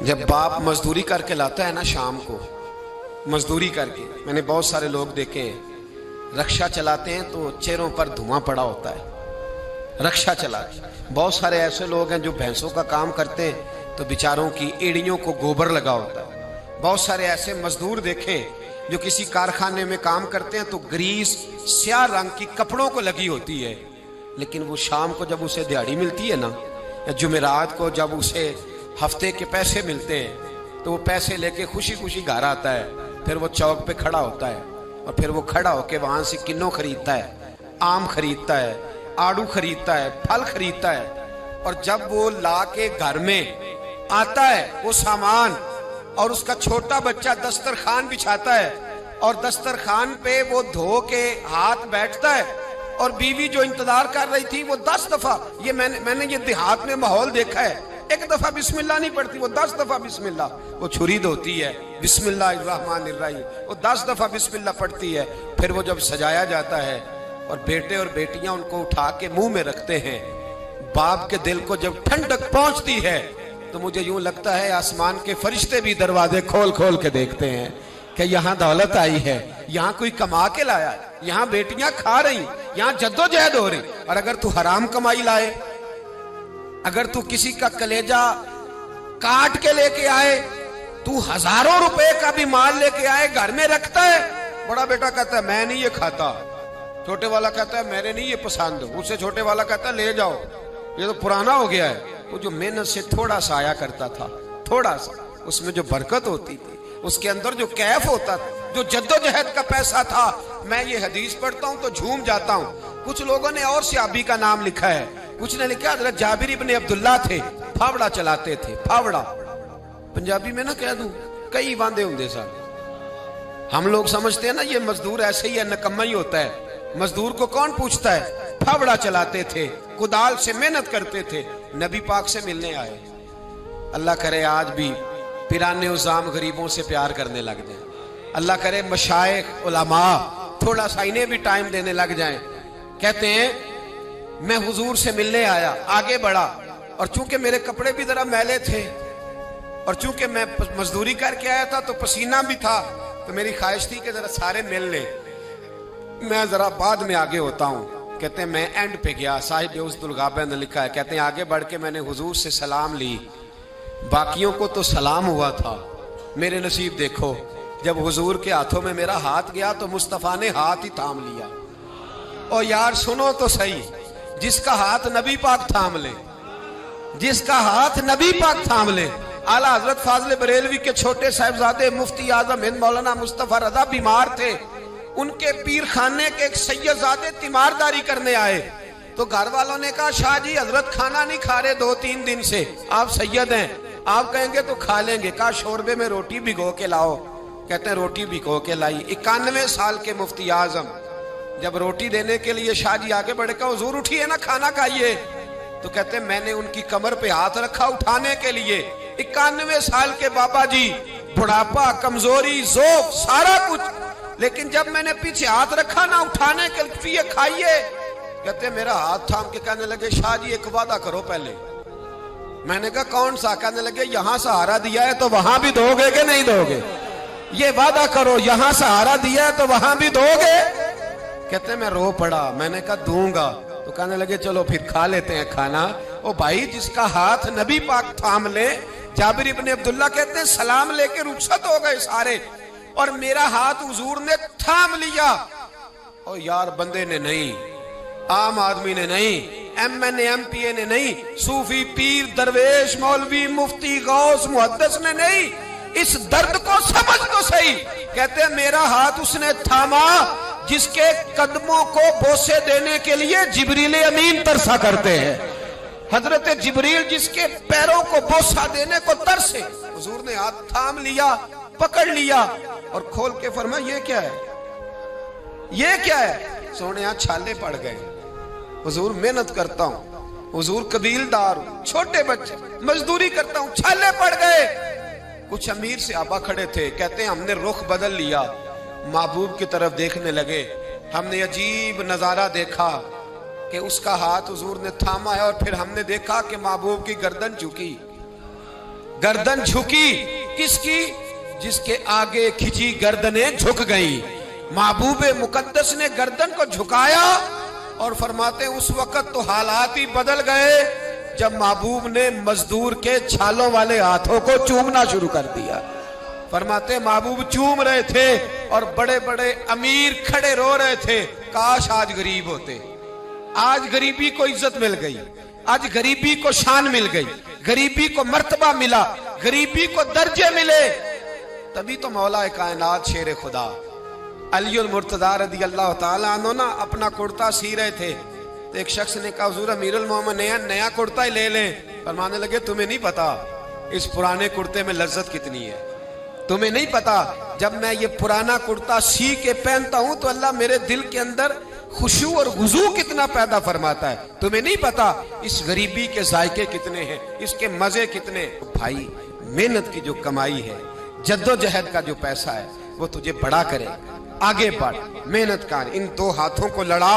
जब बाप मजदूरी करके लाता है ना शाम को, मजदूरी करके, मैंने बहुत सारे लोग देखे हैं, रक्षा चलाते हैं तो चेहरों पर धुआं पड़ा होता है। रक्षा चलाते बहुत सारे ऐसे लोग हैं जो भैंसों का काम करते हैं तो बेचारों की एड़ियों को गोबर लगा होता है। बहुत सारे ऐसे मजदूर देखे जो किसी कारखाने में काम करते हैं तो ग्रीस स्याह रंग की कपड़ों को लगी होती है, लेकिन वो शाम को जब उसे दिहाड़ी मिलती है ना, या जुमेरात को जब उसे हफ्ते के पैसे मिलते हैं तो वो पैसे लेके खुशी खुशी घर आता है। फिर वो चौक पे खड़ा होता है और फिर वो खड़ा होके वहां से किन्नों खरीदता है, आम खरीदता है, आड़ू खरीदता है, फल खरीदता है, और जब वो ला के घर में आता है वो सामान, और उसका छोटा बच्चा दस्तरखान बिछाता है और दस्तरखान पे वो धो के हाथ बैठता है, और बीवी जो इंतजार कर रही थी वो 10 दफा, ये मैंने ये देहात में माहौल देखा है, एक दफा बिस्मिल्लाह नहीं पढ़ती, वो 10 दफा बिस्मिल्लाह। वो छुरी धोती है, बिस्मिल्लाहिर्रहमानिर्रहीम, वो 10 दफा बिस्मिल्लाह पढ़ती है। फिर वो जब सजाया जाता है और बेटे और बेटियां उनको उठा के मुंह में रखते हैं, बाप के दिल को जब ठंडक पहुंचती है तो मुझे यूं लगता है आसमान के फरिश्ते भी दरवाजे खोल खोल के देखते हैं कि यहाँ दौलत आई है, यहाँ कोई कमा के लाया है, यहाँ बेटियां खा रही, यहाँ जद्दोजहद हो रही। और अगर तू हराम कमाई लाए, अगर तू किसी का कलेजा काट के लेके आए, तू हजारों रुपए का भी माल लेके आए, घर में रखता है, बड़ा बेटा कहता है मैं नहीं ये खाता, छोटे वाला कहता है मेरे नहीं ये पसंद, उससे छोटे वाला कहता है ले जाओ, ये तो पुराना हो गया है। वो जो मेहनत से थोड़ा सा आया करता था, थोड़ा सा, उसमें जो बरकत होती थी, उसके अंदर जो कैफ होता था, जो जद्दोजहद का पैसा था। मैं ये हदीस पढ़ता हूँ तो झूम जाता हूँ। कुछ लोगों ने और सहाबी का नाम लिखा है, कुछ ने लिखा हज़रत जाबिर इब्ने अब्दुल्ला थे, फावड़ा चलाते थे। फावड़ा पंजाबी में ना कह दूं, कई वांदे होंगे साहब। हम लोग समझते हैं ना ये मजदूर ऐसे ही है, नकम्मा ही होता है। मजदूर को कौन पूछता है? फावड़ा चलाते थे, कुदाल से मेहनत करते थे, नबी पाक से मिलने आए। अल्लाह करे आज भी पिराने उजाम गरीबों से प्यार करने लग जाए। अल्लाह करे मशाइख उलमा थोड़ा सा इन्हें भी टाइम देने लग जाएं। कहते हैं मैं हुजूर से मिलने आया, आगे बढ़ा, और चूंकि मेरे कपड़े भी जरा मैले थे और चूंकि मैं मजदूरी करके आया था तो पसीना भी था, तो मेरी ख्वाहिश थी कि जरा सारे मिल ले, मैं जरा बाद में आगे होता हूँ। कहते हैं मैं एंड पे गया, साहिब उस्दुल गाबा ने लिखा है, कहते हैं आगे बढ़ के मैंने हुजूर से सलाम ली, बाकियों को तो सलाम हुआ था, मेरे नसीब देखो जब हुजूर के हाथों में मेरा हाथ गया तो मुस्तफ़ा ने हाथ ही थाम लिया। और यार सुनो तो सही, जिसका हाथ नबी पाक थाम ले, जिसका हाथ नबी पाक थाम ले। आला हजरत फाजले बरेलवी के छोटे साहिबजादे मुफ्ती आजम हिंद मौलाना मुस्तफा रजा बीमार थे, उनके पीर खाने के एक सैयदजादे तीमारदारी करने आए, तो घर वालों ने कहा शाह जी हजरत खाना नहीं खा रहे 2-3 दिन से, आप सैयद हैं, आप कहेंगे तो खा लेंगे। कहा शोरबे में रोटी भिगो के लाओ। कहते हैं रोटी भिगो के लाई। 91 साल के मुफ्ती आजम जब रोटी देने के लिए शाह जी आगे बढ़े, कहा हुजूर उठिए ना, खाना खाइए। तो कहते हैं मैंने उनकी कमर पे हाथ रखा उठाने के लिए। 91 साल के बाबा जी, बुढ़ापा, कमजोरी, जोफ, सारा कुछ, लेकिन जब मैंने पीछे हाथ रखा ना उठाने के लिए, खाइए। कहते मेरा हाथ थाम के कहने लगे शाह जी एक वादा करो पहले। मैंने कहा कौन सा? कहने लगे यहां सहारा दिया है तो वहां भी दोगे कि नहीं दोगे? ये वादा करो, यहां सहारा दिया है तो वहां भी दोगे? कहते मैं रो पड़ा। मैंने कहा दूंगा। तो कहने लगे चलो फिर खा लेते हैं खाना। ओ भाई जिसका हाथ नबी पाक थाम ले, जाबिर इब्ने अब्दुल्ला कहते हैं सलाम लेके रुखसत हो गए सारे, और मेरा हाथ हुजूर ने थाम लिया। और यार बंदे ने नहीं, आम आदमी ने नहीं, MNA MPA ने नहीं, सूफी पीर दरवेश मौलवी मुफ्ती गौस मुहद्दिस ने नहीं, इस दर्द को समझ तो सही। कहते हैं मेरा हाथ उसने थामा जिसके कदमों को बोसे देने के लिए जिब्रील अमीन तरसा करते हैं। हजरत जिब्रील जिसके पैरों को बोसा देने को तरसे, हुजूर ने हाथ थाम लिया, पकड़ लिया और खोल के फरमाया ये क्या है, ये क्या है? सोने यहाँ छाले पड़ गए। हुजूर मेहनत करता हूँ, हुजूर कबीलदार हूँ, छोटे बच्चे मजदूरी करता हूँ, छाले पड़ गए। कुछ अमीर से आबा खड़े थे, कहते हैं हमने रुख बदल लिया, महबूब की तरफ देखने लगे, हमने अजीब नजारा देखा कि उसका हाथ हुजूर ने थामा है और फिर हमने देखा कि महबूब की गर्दन झुकी। गर्दन झुकी किसकी? जिसके आगे खिंची गर्दनें झुक गई। महबूबे मुकद्दस ने गर्दन को झुकाया और फरमाते उस वक्त तो हालात ही बदल गए जब महबूब ने मजदूर के छालों वाले हाथों को चूमना शुरू कर दिया। फरमाते महबूब चूम रहे थे और बड़े बड़े अमीर खड़े रो रहे थे, काश आज गरीब होते। आज गरीबी को इज्जत मिल गई, आज गरीबी को शान मिल गई, गरीबी को मर्तबा मिला, गरीबी को दर्जे मिले। तभी तो मौला कायनात शेर खुदा अली मुर्तजा रदी अल्लाह ताला अन्हु ना अपना कुर्ता सी रहे थे तो एक शख्स ने कहा हुजूर अमीरुल मोमिनीन नया कुर्ता ही ले लें। फरमाने लगे तुम्हें नहीं पता इस पुराने कुर्ते में लज्जत कितनी है, तुम्हें नहीं पता जब मैं ये पुराना कुर्ता सी के पहनता हूं तो अल्लाह मेरे दिल के अंदर खुशू और गुजू कितना पैदा फरमाता है। तुम्हें नहीं पता इस गरीबी के जायके कितने हैं, इसके मजे कितने। भाई मेहनत की जो कमाई है, जद्दोजहद का जो पैसा है वो तुझे बड़ा करे, आगे बढ़, मेहनत कर। इन दो हाथों को लड़ा,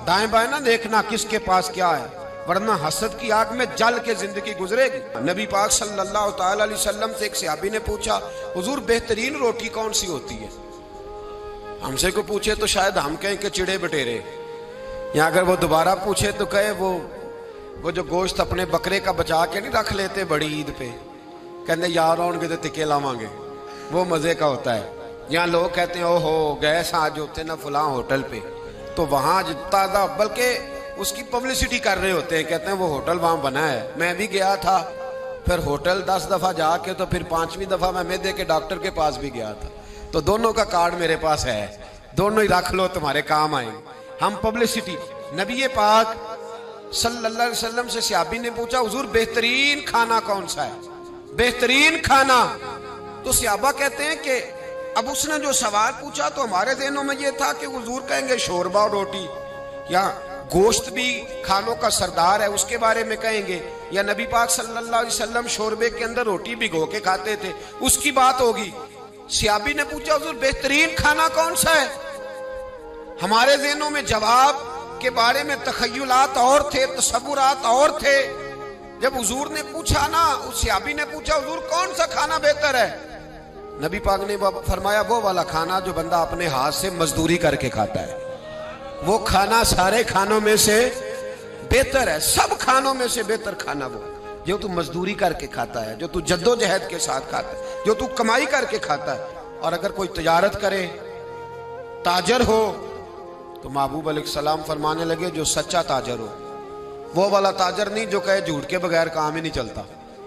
दाएं बाएं ना देखना किसके पास क्या है, वरना हसद की आग में जल के जिंदगी गुजरेगी। नबी पाक सल्लल्लाहु ताला अलैहि वसल्लम से एक सहाबी ने पूछा हुजूर बेहतरीन रोटी कौन सी होती है? हमसे को पूछे तो शायद हम कहें कि चिड़े बटेरे, या अगर वो दोबारा पूछे तो कहे वो जो गोश्त अपने बकरे का बचा के नहीं रख लेते बड़ी ईद पे, कहते यार आउणगे तो टिके लावांगे, वो मजे का होता है। यहाँ लोग कहते हैं ओहो गए आज होते ना फलां होटल पे, तो वहां ताज़ा बल्कि उसकी पब्लिसिटी कर रहे होते हैं, कहते हैं वो होटल वहां बना है। मैं भी गया था, फिर होटल 10 दफा जाके तो फिर 5वीं दफा मैं मैदे के डॉक्टर के पास भी गया था, तो दोनों का कार्ड मेरे पास है, दोनों ही रख लो तुम्हारे काम आएंगे। हम पब्लिसिटी। नबी पाक सल्लल्लाहु अलैहि वसल्लम से सहाबी ने पूछा हुजूर बेहतरीन खाना कौन सा है, बेहतरीन खाना? तो सहाबा कहते हैं कि अब उसने जो सवाल पूछा तो हमारे ज़हनों में ये था कि हुजूर कहेंगे शोरबा और रोटी, या गोश्त भी खानों का सरदार है उसके बारे में कहेंगे, या नबी पाक सल्लल्लाहु अलैहि वसल्लम शोरबे के अंदर रोटी भिगो के खाते थे उसकी बात होगी। सहाबी ने पूछा हुजूर बेहतरीन खाना कौन सा है? हमारे ज़हनों में जवाब के बारे में तखय्युलात और थे, तसव्वुरात और थे। जब हुजूर ने पूछा ना, उस सहाबी ने पूछा हुजूर कौन सा खाना बेहतर है? नबी पाक ने फरमाया वो वाला खाना जो बंदा अपने हाथ से मजदूरी करके खाता है, वो खाना सारे खानों में से बेहतर है, सब खानों में से बेहतर खाना वो जो तू मजदूरी करके खाता है, जो तू जद्दोजहद के साथ खाता है, जो तू कमाई करके खाता है। और अगर कोई तजारत करे, ताजर हो, तो महबूब अलैहिस्सलाम फरमाने लगे जो सच्चा ताजर हो, वो वाला ताजर नहीं जो कहे झूठ के बगैर काम ही नहीं चलता,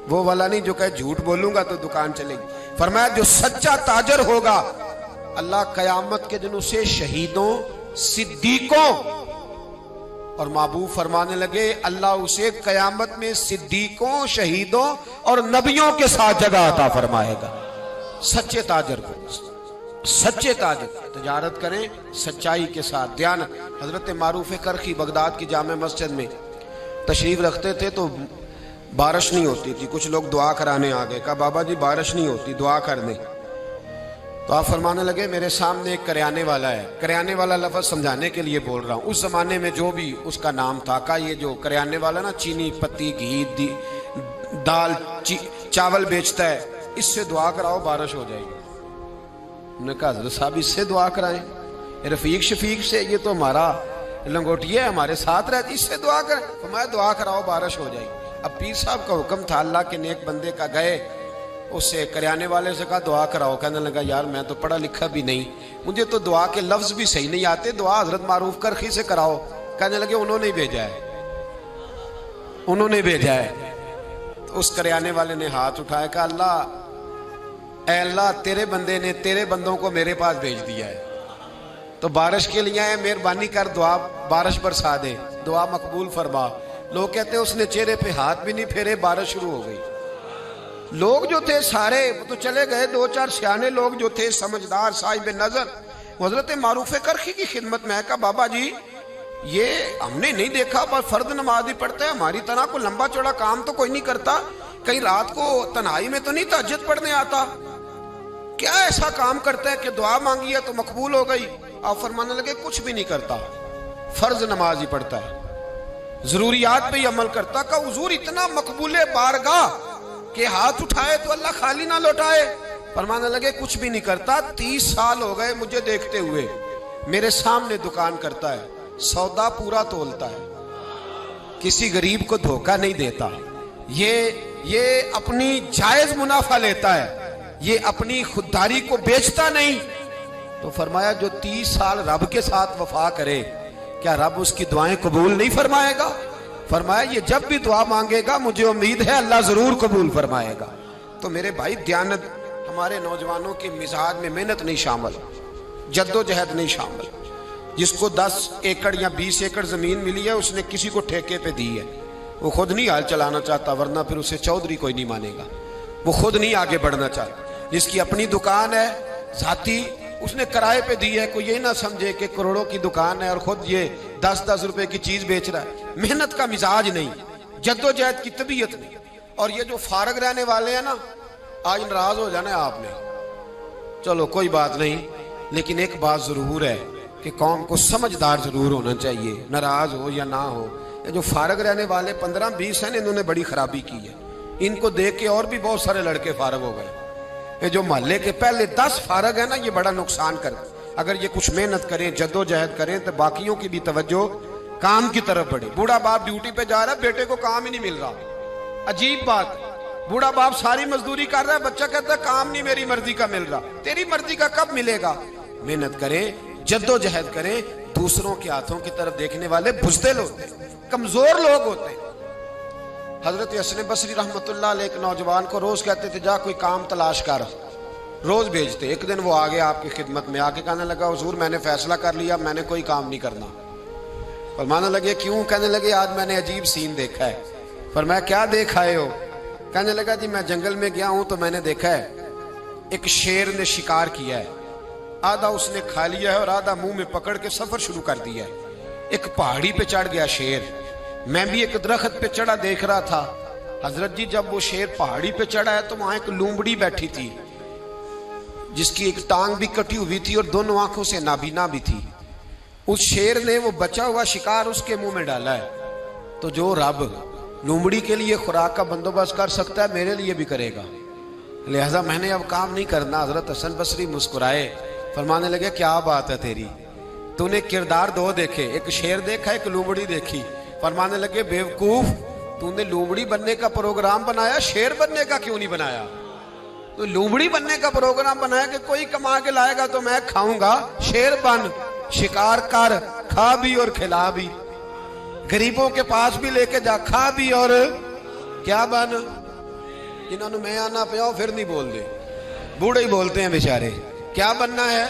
वो वाला नहीं जो कहे झूठ बोलूंगा तो दुकान चलेगी। फरमाया जो सच्चा ताजर होगा अल्लाह कयामत के दिन उसे शहीदों, सिद्दीकों, और महबूब फरमाने लगे अल्लाह उसे कयामत में सिद्दीकों, शहीदों और नबियों के साथ जगह अता फरमाएगा। सच्चे ताजर को, सच्चे ताजर तजारत करें सच्चाई के साथ। ध्यान, हजरत मारूफ करखी बगदाद की जामे मस्जिद में तशरीफ रखते थे तो बारिश नहीं होती थी, कुछ लोग दुआ कराने आ गए, कहा बाबा जी बारिश नहीं होती, दुआ कर दें। तो आप फरमाने लगे मेरे सामने एक करियाने वाला है, करियाने वाला लफ्ज़ समझाने के लिए बोल रहा हूँ, उस जमाने में जो भी उसका नाम था, का ये जो करियाने वाला ना चीनी, पत्ती, घी, दाल, चावल बेचता है, इससे दुआ कराओ बारिश हो जाएगी। उन्होंने कहा हज़रत साहब इससे दुआ कराएं, रफीक शफीक से, ये तो हमारा लंगोटिया है, हमारे साथ रहती, इससे दुआ करें। तो मैं दुआ कराओ बारिश हो जाएगी। अब पीर साहब का हुक्म था, अल्लाह के नेक बंदे का, गए उससे करियाने वाले से कहा दुआ कराओ। कहने लगा यार मैं तो पढ़ा लिखा भी नहीं, मुझे तो दुआ के लफ्ज भी सही नहीं आते, दुआ हजरत मारूफ करखी से कराओ। कहने लगे उन्होंने ही भेजा है, उन्होंने भेजा है। तो उस करियाने वाले ने हाथ उठाया, कहा अल्लाह, ऐ अल्लाह तेरे बंदे ने तेरे बंदों को मेरे पास भेज दिया है, तो बारिश के लिए आए, मेहरबानी कर दुआ बारिश बरसा दे, दुआ मकबूल फरमा। लोग कहते हैं उसने चेहरे पे हाथ भी नहीं फेरे, बारिश शुरू हो गई। लोग जो थे सारे तो चले गए, 2-4 सियाने लोग जो थे समझदार साहिब नजर, हजरत मारूफ करखी की खिदमत में कहा बाबा जी ये हमने नहीं देखा, पर फर्द नमाज ही पढ़ते हैं, हमारी तरह को लंबा चौड़ा काम तो कोई नहीं करता, कहीं रात को तन्हाई में तो नहीं तहज्जुद पढ़ने आता, क्या ऐसा काम करता है कि दुआ मांगी है तो मकबूल हो गई? आप फरमाने लगे कुछ भी नहीं करता, फर्ज नमाज ही पढ़ता है, जरूरियात पे ही अमल करता। का हुजूर इतना मकबूले बारगाह कि हाथ उठाए तो अल्लाह खाली ना लौटाए। फरमाने लगे कुछ भी नहीं करता, 30 साल हो गए मुझे देखते हुए, मेरे सामने दुकान करता है, सौदा पूरा तोलता है, किसी गरीब को धोखा नहीं देता, ये अपनी जायज मुनाफा लेता है, ये अपनी खुददारी को बेचता नहीं। तो फरमाया जो 30 साल रब के साथ वफा करे, क्या रब उसकी दुआएं कबूल नहीं फरमाएगा? फरमाया ये जब भी दुआ मांगेगा मुझे उम्मीद है अल्लाह जरूर कबूल फरमाएगा। तो मेरे भाई दयानत, हमारे नौजवानों के मिजाज में मेहनत नहीं शामिल, जद्दोजहद नहीं शामिल। जिसको 10 एकड़ या 20 एकड़ जमीन मिली है उसने किसी को ठेके पे दी है, वो खुद नहीं हाल चलाना चाहता, वरना फिर उसे चौधरी कोई नहीं मानेगा। वो खुद नहीं आगे बढ़ना चाहता। जिसकी अपनी दुकान है जाती, उसने किराए पे दी है, कोई ये ना समझे कि करोड़ों की दुकान है और खुद ये 10-10 रुपए की चीज बेच रहा है। मेहनत का मिजाज नहीं, जद्दोजहद की तबीयत नहीं। और ये जो फारग रहने वाले हैं ना, आज नाराज हो जाना आपने, चलो कोई बात नहीं, लेकिन एक बात जरूर है कि कौम को समझदार जरूर होना चाहिए, नाराज हो या ना हो। ये जो फारग रहने वाले 15-20 हैं, इन्होंने बड़ी खराबी की है। इनको देख के और भी बहुत सारे लड़के फारग हो गए। ये जो मोहल्ले के पहले 10 फारग है ना, ये बड़ा नुकसान कर। अगर ये कुछ मेहनत करें, जद्दोजहद करें, तो बाकियों की भी तवज्जो काम की तरफ बढ़े। बूढ़ा बाप ड्यूटी पे जा रहा है, बेटे को काम ही नहीं मिल रहा, अजीब बात। बूढ़ा बाप सारी मजदूरी कर रहा है, बच्चा कहता है काम नहीं मेरी मर्जी का मिल रहा। तेरी मर्जी का कब मिलेगा? मेहनत करें, जद्दोजहद करें। दूसरों के हाथों की तरफ देखने वाले बुज़दिल होते, कमजोर लोग होते। हजरत हसन बसरी रहमतुल्लाह अलैह एक नौजवान को रोज कहते थे जा कोई काम तलाश कर, रोज भेजते। एक दिन वो आ गया आपकी खिदमत में, आके कहने लगा हुजूर मैंने फैसला कर लिया, मैंने कोई काम नहीं करना। फरमाने लगे क्यों? कहने लगे आज मैंने अजीब सीन देखा है। फरमाया क्या देख आए हो? कहने लगा जी मैं जंगल में गया हूं तो मैंने देखा है एक शेर ने शिकार किया है, आधा उसने खा लिया है और आधा मुंह में पकड़ के सफर शुरू कर दिया है। एक पहाड़ी पे चढ़ गया शेर, मैं भी एक दरख्त पे चढ़ा देख रहा था। हजरत जी जब वो शेर पहाड़ी पे चढ़ा है तो वहां एक लूमड़ी बैठी थी जिसकी एक टांग भी कटी हुई थी और दोनों आंखों से नाबीना भी थी। उस शेर ने वो बचा हुआ शिकार उसके मुंह में डाला है। तो जो रब लूमड़ी के लिए खुराक का बंदोबस्त कर सकता है मेरे लिए भी करेगा, लिहाजा मैंने अब काम नहीं करना। हजरत हसन बसरी मुस्कुराए, फरमाने लगे क्या बात है तेरी, तूने किरदार 2 देखे, एक शेर देखा एक लूमड़ी देखी। फरमाने लगे बेवकूफ, तूने लूमड़ी बनने का प्रोग्राम बनाया, शेर बनने का क्यों नहीं बनाया? तो लूमड़ी बनने का प्रोग्राम बनाया कि कोई कमा के लाएगा तो मैं खाऊंगा, शेर बन, शिकार कर, खा भी और खिला भी, गरीबों के पास भी लेके जा, खा भी और क्या बन। जिन्होंने मैं आना पिया फिर नहीं बोल दे, बूढ़े ही बोलते हैं बेचारे। क्या बनना है?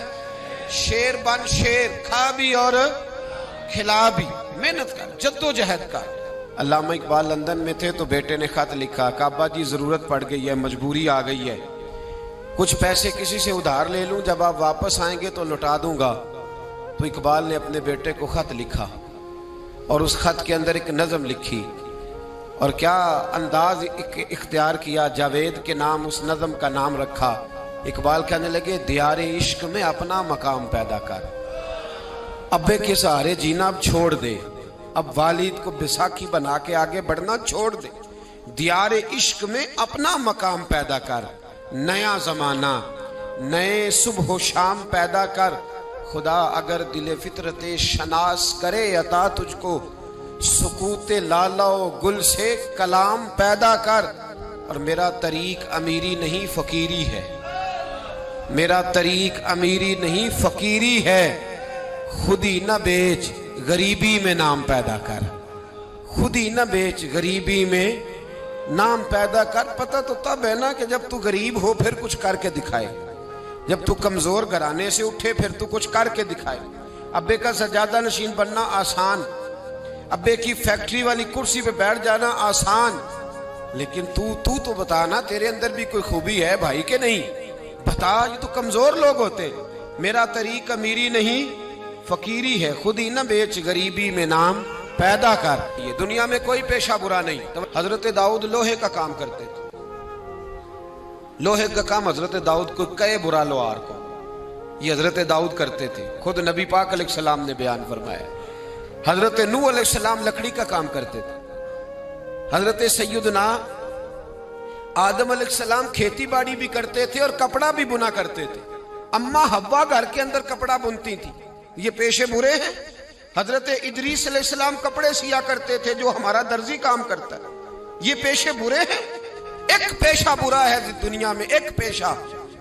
शेर बन, शेर, खा भी और खिला भी, मेहनत कर, जद्दोजहद कर। अल्लामा इकबाल लंदन में थे तो बेटे ने खत लिखा, काबा जी जरूरत पड़ गई है, मजबूरी आ गई है, कुछ पैसे किसी से उधार ले लूं, जब आप वापस आएंगे तो लौटा दूंगा। तो इकबाल ने अपने बेटे को खत लिखा और उस खत के अंदर एक नज़म लिखी और क्या अंदाज इख्तियार किया, जावेद के नाम उस नज़म का नाम रखा। इकबाल कहने लगे दियारे इश्क में अपना मकाम पैदा कर, अब्बे के सहारे जीना अब छोड़ दे, अब वालिद को बैसाखी बना के आगे बढ़ना छोड़ दे। दियारे इश्क में अपना मकाम पैदा कर, नया जमाना नए सुबह शाम पैदा कर। खुदा अगर दिले फितरते शनास करे अता तुझको, सुकूते लालो गुल से कलाम पैदा कर। और मेरा तरीक अमीरी नहीं फकीरी है, मेरा तरीक अमीरी नहीं फकीरी है, खुद ही न बेच गरीबी में नाम पैदा कर, खुद ही न बेच गरीबी में नाम पैदा कर। पता तो तब है ना कि जब तू गरीब हो फिर कुछ करके दिखाए, जब तू कमजोर घराने से उठे फिर तू कुछ करके दिखाए। अब्बे का सजादा नशीन बनना आसान, अब्बे की फैक्ट्री वाली कुर्सी पे बैठ जाना आसान, लेकिन तू तो बताना तेरे अंदर भी कोई खूबी है भाई के नहीं, बता। ये तो कमजोर लोग होते। मेरा तरीक अमीरी नहीं फकीरी है, खुद ही न बेच गरीबी में नाम पैदा कर। ये दुनिया में कोई पेशा बुरा नहीं। तो हजरत दाऊद लोहे का काम करते थे, लोहे का काम हजरत दाऊद को कहे बुरा लोहार को, ये हजरत दाऊद करते थे, खुद नबी पाक अलैहिस्सलाम ने बयान फरमाया। हजरत नूह अलैहिस्सलाम लकड़ी का काम करते थे, हजरत सैयदना आदम अलैहिस्सलाम खेती बाड़ी भी करते थे और कपड़ा भी बुना करते थे। अम्मा हव्वा घर के अंदर कपड़ा बुनती थी। ये पेशे बुरे हैं? हजरत इदरीस अलैहिस्सलाम कपड़े सिया करते थे, जो हमारा दर्जी काम करता है। ये पेशे बुरे हैं? एक पेशा बुरा है दुनिया में, एक पेशा,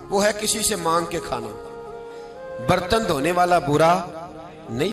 वो है किसी से मांग के खाना। बर्तन धोने वाला बुरा,